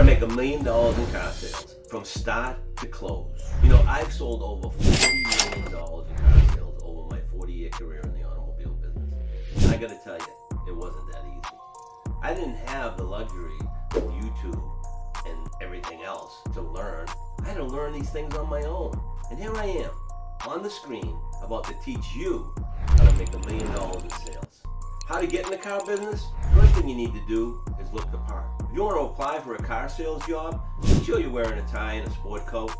make $1 million in car sales from start to close. You know, I've sold over $40 million in car sales over my 40-year career in the automobile business. And I gotta tell you, it wasn't that easy. I didn't have the luxury of YouTube and everything else to learn. I had to learn these things on my own. And here I am, on the screen, about to teach you how to make $1 million in sales. How to get in the car business? First thing you need to do is look the part. If you want to apply for a car sales job, make sure you're wearing a tie and a sport coat.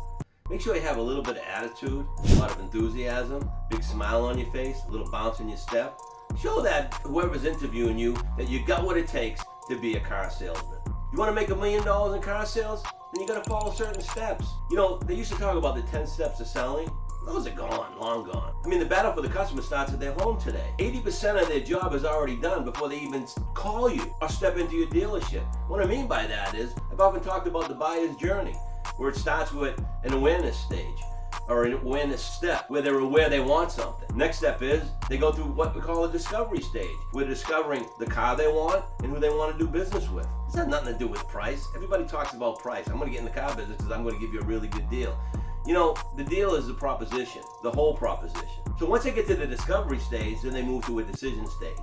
Make sure you have a little bit of attitude, a lot of enthusiasm, big smile on your face, a little bounce in your step. Show that whoever's interviewing you that you got what it takes to be a car salesman. You want to make $1 million in car sales? Then you got to follow certain steps. You know, they used to talk about the 10 steps of selling. Those are gone, long gone. I mean, the battle for the customer starts at their home today. 80% of their job is already done before they even call you or step into your dealership. What I mean by that is, I've often talked about the buyer's journey, where it starts with an awareness stage or an awareness step, where they're aware they want something. Next step is they go through what we call a discovery stage, where they're discovering the car they want and who they want to do business with. It's got nothing to do with price. Everybody talks about price. I'm going to get in the car business because I'm going to give you a really good deal. You know, the deal is the proposition, the whole proposition. So once they get to the discovery stage, then they move to a decision stage.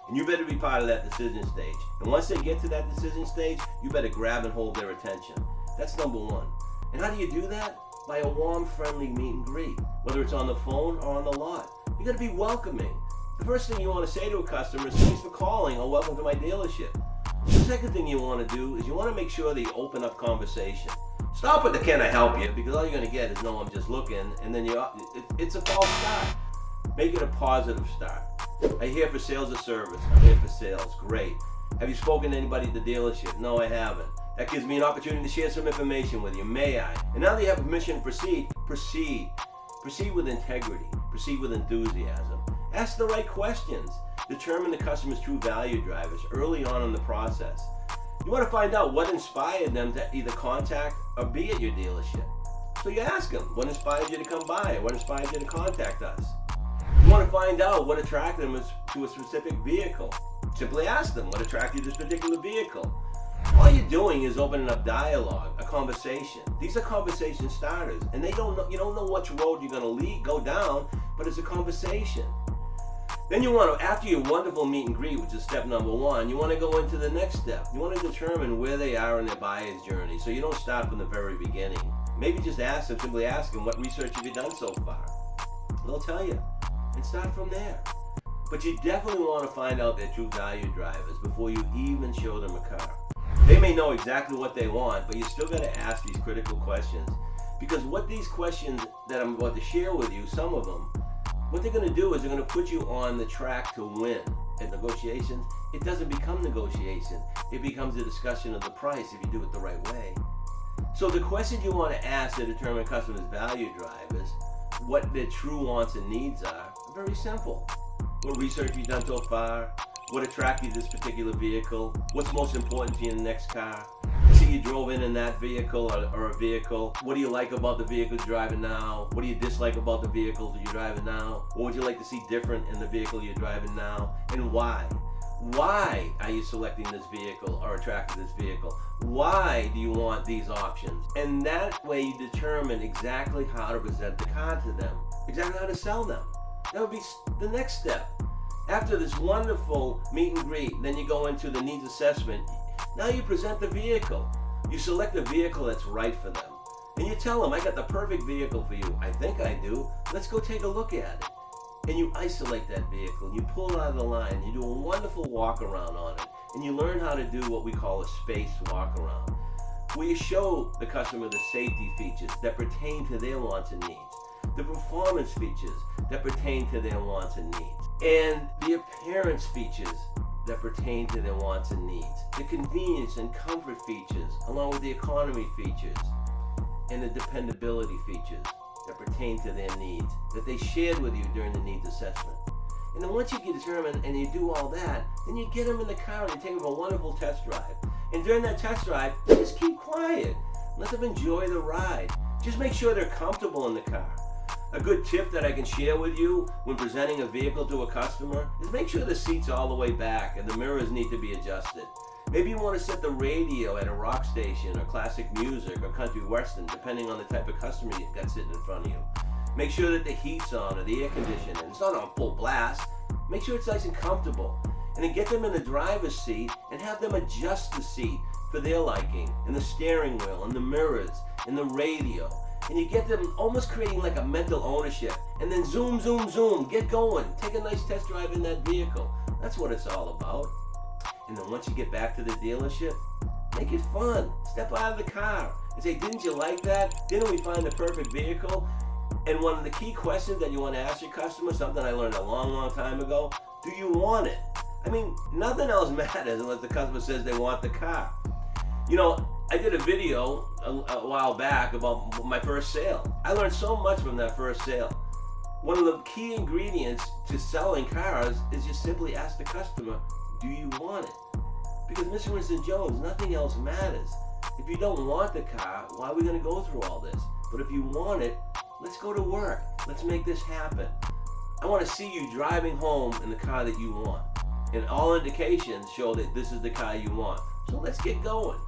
And you better be part of that decision stage. And once they get to that decision stage, you better grab and hold their attention. That's number one. And how do you do that? By a warm, friendly meet and greet, whether it's on the phone or on the lot. You gotta be welcoming. The first thing you want to say to a customer is, thanks for calling or welcome to my dealership. The second thing you want to do is you want to make sure that you open up conversation. Stop with the can I help you, because all you're going to get is no, I'm just looking, and then it's a false start. Make it a positive start. I'm here for sales or service. I'm here for sales. Great. Have you spoken to anybody at the dealership? No, I haven't. That gives me an opportunity to share some information with you. May I? And now that you have permission to proceed, proceed. Proceed with integrity. Proceed with enthusiasm. Ask the right questions. Determine the customer's true value drivers early on in the process. You want to find out what inspired them to either contact or be at your dealership. So you ask them, what inspired you to come by? What inspired you to contact us? You want to find out what attracted them to a specific vehicle. Simply ask them, what attracted you to this particular vehicle? All you're doing is opening up dialogue, a conversation. These are conversation starters, and you don't know which road you're going to go down, but it's a conversation. Then you want to, after your wonderful meet and greet, which is step number one, you want to go into the next step. You want to determine where they are in their buyer's journey, so you don't start from the very beginning. Maybe just ask them, simply ask them, what research have you done so far? They'll tell you, and start from there. But you definitely want to find out their true value drivers before you even show them a car. They may know exactly what they want, but you still got to ask these critical questions. Because what these questions that I'm about to share with you, some of them, what they're going to do is they're going to put you on the track to win. In negotiations, it doesn't become negotiation. It becomes a discussion of the price if you do it the right way. So the questions you want to ask to determine customers' value drivers, what their true wants and needs are very simple. What research have you done so far? What attracted you to this particular vehicle? What's most important to you in the next car? See, you drove in that vehicle or a vehicle. What do you like about the vehicle you're driving now? What do you dislike about the vehicles that you're driving now? What would you like to see different in the vehicle you're driving now? And why? Why are you selecting this vehicle or attracted to this vehicle? Why do you want these options? And that way you determine exactly how to present the car to them, exactly how to sell them. That would be the next step. After this wonderful meet and greet, then you go into the needs assessment. Now you present the vehicle. You select a vehicle that's right for them. And you tell them, I got the perfect vehicle for you. I think I do. Let's go take a look at it. And you isolate that vehicle. You pull it out of the line. You do a wonderful walk around on it. And you learn how to do what we call a space walk around, where you show the customer the safety features that pertain to their wants and needs, the performance features that pertain to their wants and needs, and the appearance features that pertain to their wants and needs, the convenience and comfort features, along with the economy features, and the dependability features that pertain to their needs, that they shared with you during the needs assessment. And then once you get determined and you do all that, then you get them in the car and you take them for a wonderful test drive. And during that test drive, just keep quiet. Let them enjoy the ride. Just make sure they're comfortable in the car. A good tip that I can share with you when presenting a vehicle to a customer is make sure the seat's all the way back and the mirrors need to be adjusted. Maybe you want to set the radio at a rock station or classic music or country western, depending on the type of customer you've got sitting in front of you. Make sure that the heat's on or the air conditioning. It's not on full blast. Make sure it's nice and comfortable. And then get them in the driver's seat and have them adjust the seat for their liking, and the steering wheel, and the mirrors, and the radio. And you get them almost creating like a mental ownership. And then zoom, zoom, zoom, get going. Take a nice test drive in that vehicle. That's what it's all about. And then once you get back to the dealership, make it fun. Step out of the car and say, didn't you like that? Didn't we find the perfect vehicle? And one of the key questions that you want to ask your customer, something I learned a long, long time ago, do you want it? I mean, nothing else matters unless the customer says they want the car. You know, I did a video a while back about my first sale. I learned so much from that first sale. One of the key ingredients to selling cars is just simply ask the customer, do you want it? Because Mr. Winston Jones, nothing else matters. If you don't want the car, why are we going to go through all this? But if you want it, let's go to work. Let's make this happen. I want to see you driving home in the car that you want. And all indications show that this is the car you want. So let's get going.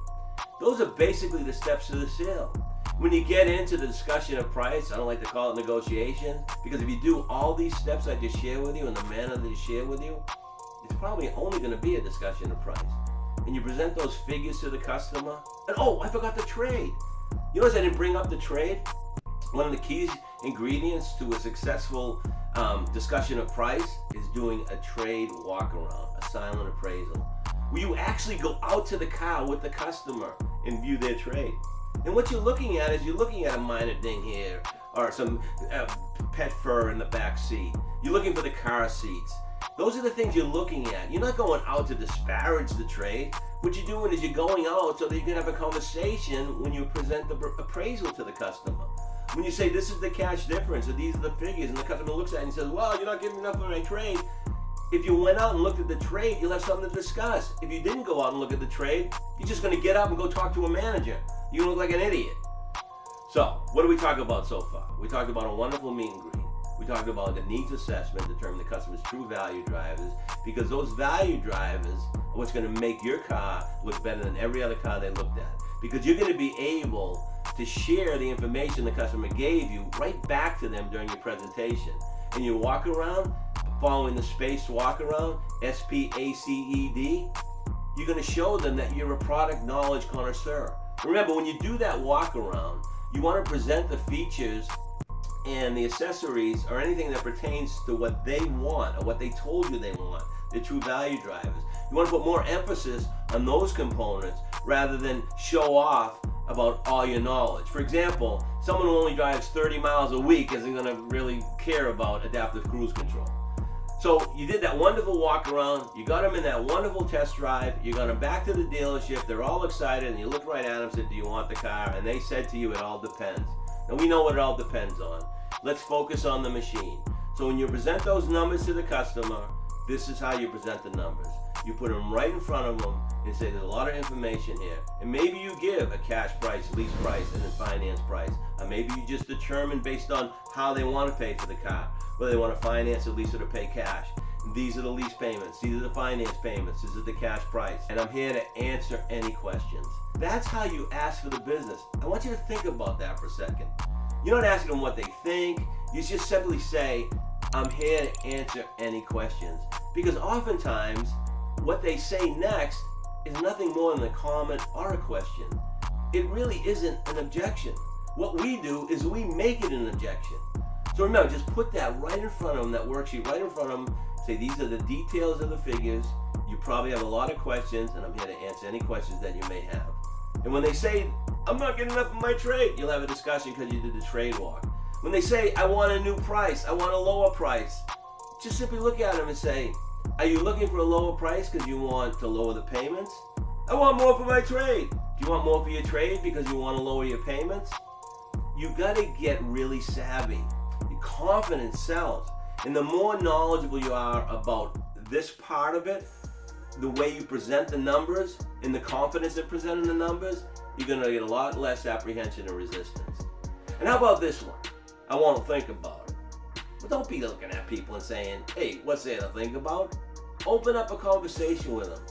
Those are basically the steps to the sale. When you get into the discussion of price, I don't like to call it negotiation, because if you do all these steps I just shared with you in the manner that I shared with you, it's probably only going to be a discussion of price. And you present those figures to the customer, and oh, I forgot the trade. You notice I didn't bring up the trade? One of the key ingredients to a successful discussion of price is doing a trade walk around, a silent appraisal, where you actually go out to the car with the customer and view their trade. And what you're looking at is you're looking at a minor ding here, or some pet fur in the back seat. You're looking for the car seats. Those are the things you're looking at. You're not going out to disparage the trade. What you're doing is you're going out so that you can have a conversation when you present the appraisal to the customer. When you say this is the cash difference, or these are the figures, and the customer looks at it and says, well, you're not giving enough for my trade. If you went out and looked at the trade, you'll have something to discuss. If you didn't go out and look at the trade, you're just going to get up and go talk to a manager. You look like an idiot. So, what do we talk about so far? We talked about a wonderful meet and greet. We talked about the needs assessment, determine the customer's true value drivers, because those value drivers are what's going to make your car look better than every other car they looked at. Because you're going to be able to share the information the customer gave you right back to them during your presentation. And you walk around, following the spaced walk around, SPACED, you're going to show them that you're a product knowledge connoisseur. Remember, when you do that walk around, you want to present the features and the accessories or anything that pertains to what they want or what they told you they want, their true value drivers. You want to put more emphasis on those components rather than show off about all your knowledge. For example, someone who only drives 30 miles a week isn't going to really care about adaptive cruise control. So you did that wonderful walk around, you got them in that wonderful test drive, you got them back to the dealership, they're all excited, and you looked right at them and said, do you want the car? And they said to you, it all depends. And we know what it all depends on. Let's focus on the machine. So when you present those numbers to the customer, this is how you present the numbers. You put them right in front of them and say there's a lot of information here. And maybe you give a cash price, lease price, and then finance price. Or maybe you just determine based on how they want to pay for the car, whether they want to finance or lease or to pay cash. And these are the lease payments, these are the finance payments, this is the cash price. And I'm here to answer any questions. That's how you ask for the business. I want you to think about that for a second. You're not asking them what they think. You just simply say, I'm here to answer any questions. Because oftentimes, what they say next is nothing more than a comment or a question. It really isn't an objection. What we do is we make it an objection. So remember, just put that right in front of them, that worksheet right in front of them. Say, these are the details of the figures. You probably have a lot of questions, and I'm here to answer any questions that you may have. And when they say, I'm not getting enough of my trade, you'll have a discussion because you did the trade walk. When they say, I want a new price, I want a lower price, just simply look at them and say, are you looking for a lower price because you want to lower the payments? I want more for my trade. Do you want more for your trade because you want to lower your payments? You got to get really savvy. Your confidence sells. And the more knowledgeable you are about this part of it, the way you present the numbers and the confidence in presenting the numbers, you're going to get a lot less apprehension and resistance. And how about this one? I won't think about it. But don't be looking at people and saying, hey, what's there to think about? Open up a conversation with them.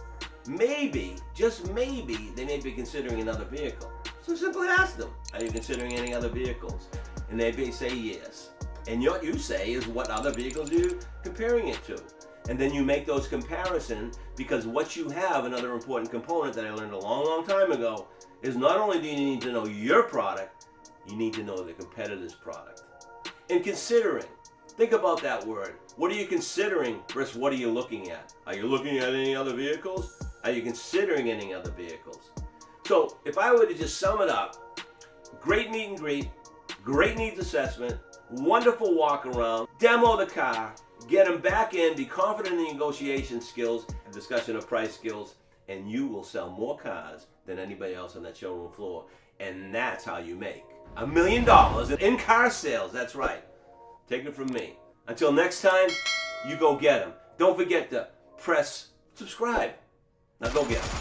maybe, just maybe, they may be considering another vehicle. So simply ask them, are you considering any other vehicles? And they may say yes. And what you say is, what other vehicles are you comparing it to? And then you make those comparisons, because what you have, another important component that I learned a long, long time ago, is not only do you need to know your product, you need to know the competitor's product. And considering, think about that word. What are you considering versus what are you looking at? Are you looking at any other vehicles? Are you considering any other vehicles? So if I were to just sum it up, great meet and greet, great needs assessment, wonderful walk around, demo the car, get them back in, be confident in the negotiation skills, discussion of price skills, and you will sell more cars than anybody else on that showroom floor. And that's how you make $1 million in car sales. That's right. Take it from me. Until next time, you go get them. Don't forget to press subscribe. Now go get them.